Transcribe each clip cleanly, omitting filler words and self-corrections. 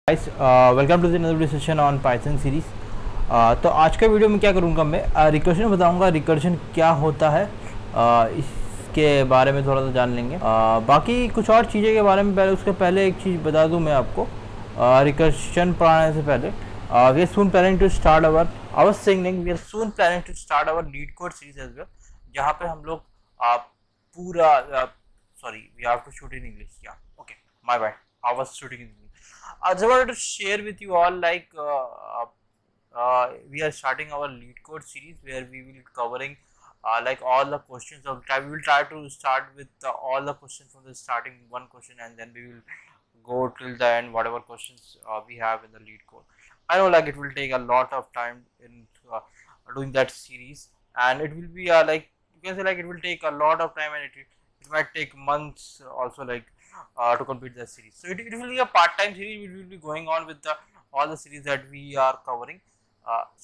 Guys welcome to the another session on Python series. तो आज का वीडियो में क्या करूँगा, मैं रिकर्शन बताऊँगा। रिकर्शन क्या होता है इसके बारे में थोड़ा सा जान लेंगे। बाकी कुछ और चीज़ें के बारे में उसके पहले एक चीज़ बता दूँ मैं आपको। रिकर्शन पढ़ाने से पहले we are soon planning to start our singing we are soon planning to start our LeetCode series as well, जहाँ पे हम लोग पूरा sorry, we have to shoot in English. Yeah, okay, my bad. I was shooting in English. I just wanted to share with you all we are starting our lead code series where we will covering like all the questions of time. We will try to start with all the questions from the starting one question, and then we will go till the end whatever questions we have in the lead code. I know like it will take a lot of time in doing that series, and it will be like you can say like it will take a lot of time, and it might take months also like to complete the series. So it will be a part-time series. We will be going on with all the series that we are covering.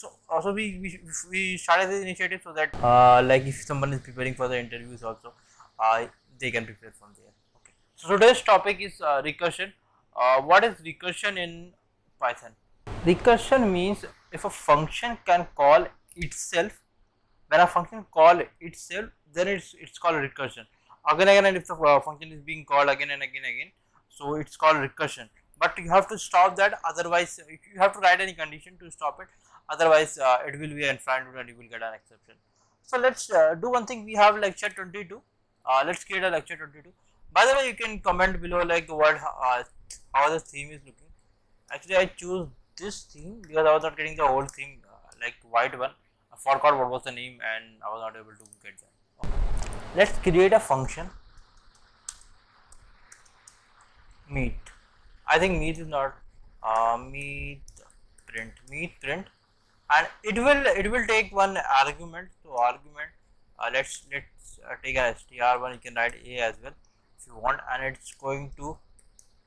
So also we started this initiative so that like if someone is preparing for the interviews also, they can prepare from there. Okay. So today's topic is recursion. What is recursion in Python? Recursion means if a function can call itself. When a function call itself, then it's called recursion. Again and if the function is being called again and again, so it's called recursion. But you have to stop that, otherwise you have to write any condition to stop it, otherwise it will be infrared and you will get an exception. So let's do one thing. We have lecture 22. Let's create a lecture 22. By the way, you can comment below like what how the theme is looking. Actually I choose this theme because I was not getting the old theme, like white one. I forgot what was the name and I was not able to get that. Okay. Let's create a function meet. I think meet is not meet print, and it will take one argument. So argument, let's take an str1. You can write a as well if you want, and it's going to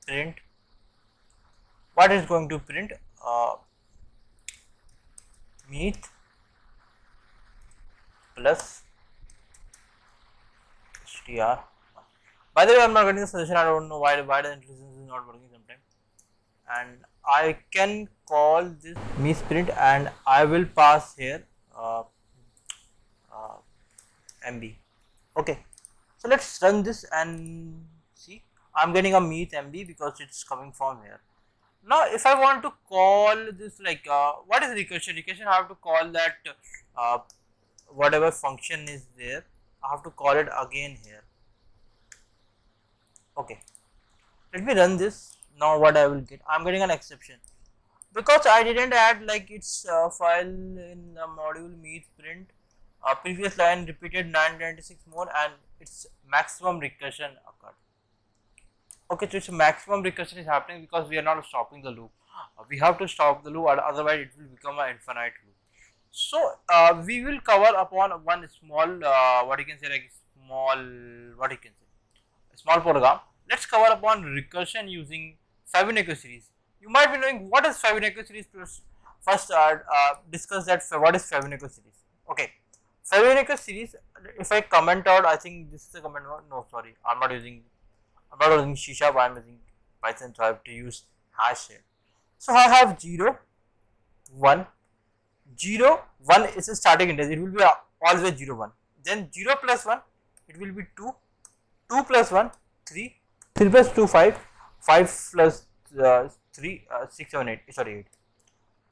print. What is going to print? Meet plus str. By the way, I'm not getting the suggestion. I don't know why the intelligence is not working sometimes. And I can call this misprint, and I will pass here MB. Okay, so let's run this and see. I'm getting a meet MB because it's coming from here. Now, if I want to call this like what is recursion? Recursion, I have to call that whatever function is there. I have to call it again here. Okay, let me run this. Now what I will get, I'm getting an exception because I didn't add like its file in the module meet print. Previous line repeated 996 more, and its maximum recursion occurred. Okay, so its maximum recursion is happening because we are not stopping the loop. We have to stop the loop, otherwise it will become an infinite loop. So we will cover upon one small what you can say like small what you can say small program. Let's cover upon recursion using Fibonacci series. You might be knowing what is Fibonacci series. First discuss that what is Fibonacci series. Okay, Fibonacci series, if I comment out, I think this is the comment. No, sorry, I'm not using C#, I'm using Python, so I have to use hash here. So I have 0, 1, 0, 1 is a starting integer. It will be always 0, 1. Then 0 plus 1, it will be 2, 2 plus 1, 3, 3 plus 2, 5, 5 plus 3, 6, 7, 8, sorry 8.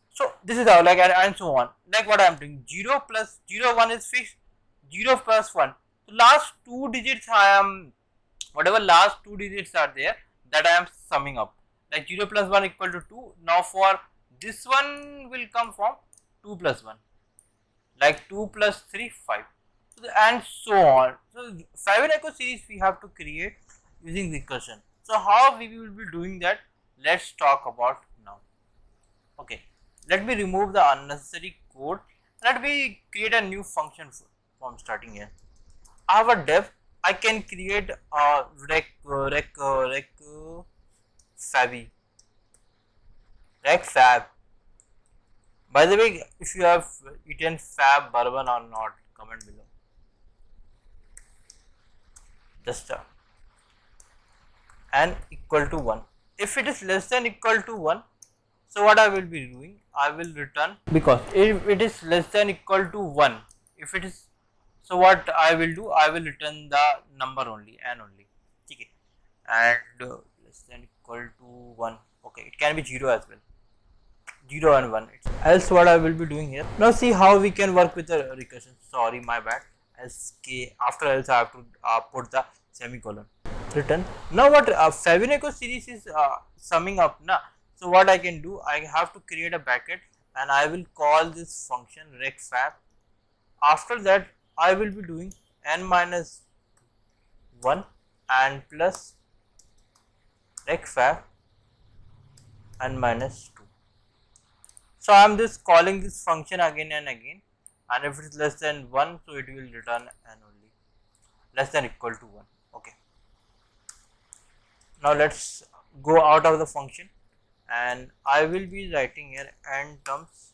So this is how like and so on. Like what I am doing, 0 plus 0, 1 is fixed, 0 plus 1. So last 2 digits I am, whatever last 2 digits are there, that I am summing up. Like 0 plus 1 equal to 2. Now for this one will come from 2 plus 1. Like 2 plus 3, 5. So and so on. So Fibonacci series we have to create using recursion. So how we will be doing that? Let's talk about now. Okay, let me remove the unnecessary code. Let me create a new function from starting here. I have a dev. I can create a rec fab. By the way, if you have eaten fab bourbon or not, comment below. Just and equal to 1. If it is less than equal to 1, So what I will be doing, I will return, because if it is less than equal to 1, if it is, so what I will do, I will return the number only, n only, okay, and less than equal to 1, okay, it can be 0 as well, 0 and 1. Else what I will be doing here, now see how we can work with the recursion, sorry my bad, sk, after else I have to put the semicolon, return. Now what Fabinaco series is summing up now. So what I can do, I have to create a bracket and I will call this function recfab. After that I will be doing n minus 1 and plus recfab n minus 2. So I am just calling this function again and again, and if it is less than 1, so it will return n only, less than equal to 1. Okay. Now let's go out of the function and I will be writing here n terms.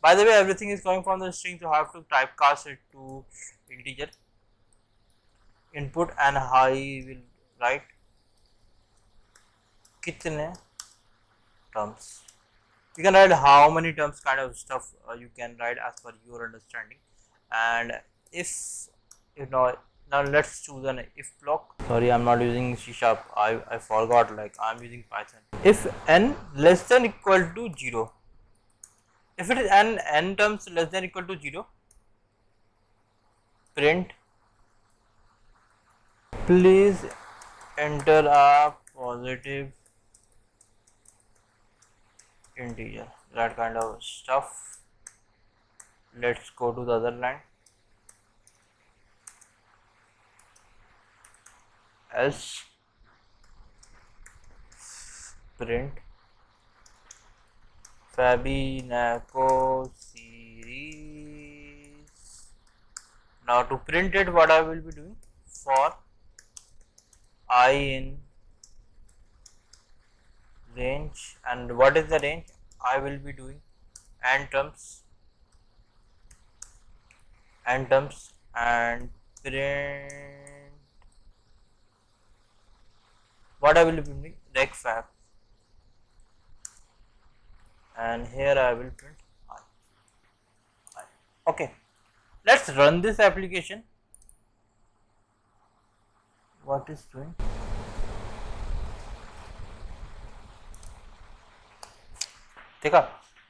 By the way, everything is coming from the string, so I have to typecast it to integer input, and I will write kitne terms. You can write how many terms kind of stuff you can write as per your understanding. And if you know, now let's choose an if block. Sorry, I'm not using C#. I forgot, like I'm using Python. If n less than equal to 0, if it is n terms less than equal to 0, print please enter a positive integer, that kind of stuff. Let's go to the other line. Else print Fabinaco series. Now to print it, what I will be doing, for I in range, and what is the range, I will be doing n terms and print, what I will be doing, recfab, and here I will print I. Okay, let's run this application. What is doing? देखा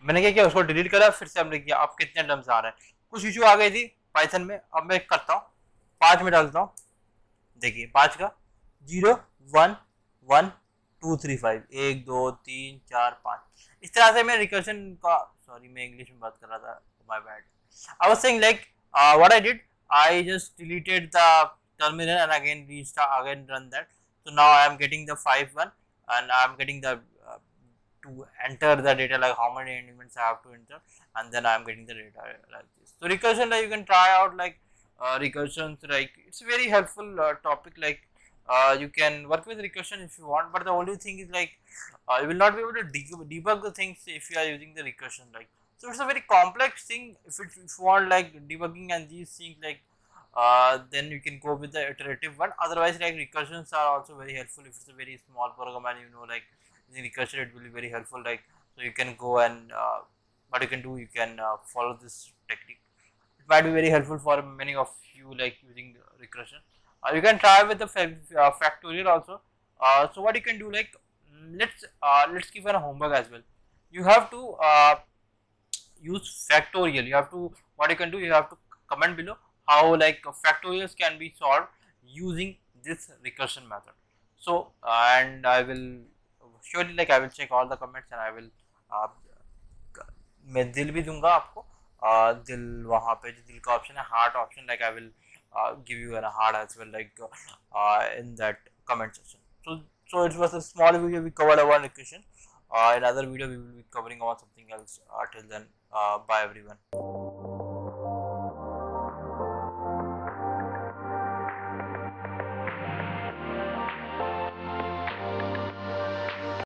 मैंने क्या किया, उसको delete करा, फिर से हमने किया, अब कितने टर्म्स आ रहे हैं, कुछ इशू आ गई थी पाइथन में, अब मैं करता हूँ 5 में डालता हूँ, देखिए 5 का 0 1 1 2 3 5 1 2 3 4 5, इस तरह से मैं रिकर्शन का, सॉरी मैं इंग्लिश में बात कर रहा था, my bad, I was saying like what I did, I just deleted the terminal and again restart, again run that. So now I am getting the 5 one, and I am getting the to enter the data, like how many elements I have to enter, and then I am getting the data like this. So recursion, like you can try out like recursions, like it's a very helpful topic, like you can work with recursion if you want, but the only thing is like you will not be able to debug the things if you are using the recursion, like, so it's a very complex thing. If you want like debugging and these things, like then you can go with the iterative one. Otherwise, like recursions are also very helpful if it's a very small program and you know, like in recursion it will be very helpful, like, so you can go and what you can do, you can follow this technique. It might be very helpful for many of you, like using recursion. You can try with the factorial also. So what you can do, like let's give a homework as well. You have to use factorial. You have to, what you can do, you have to comment below how like factorials can be solved using this recursion method. So and I will surely, like I will check all the comments and I will मैं दिल भी दूंगा आपको, दिल वहाँ पे जो दिल का ऑप्शन है, heart option, like I will give you a heart as well, like in that comment section. So it was a small video, we covered one recursion. In other video we will be covering on something else. Till then, bye everyone.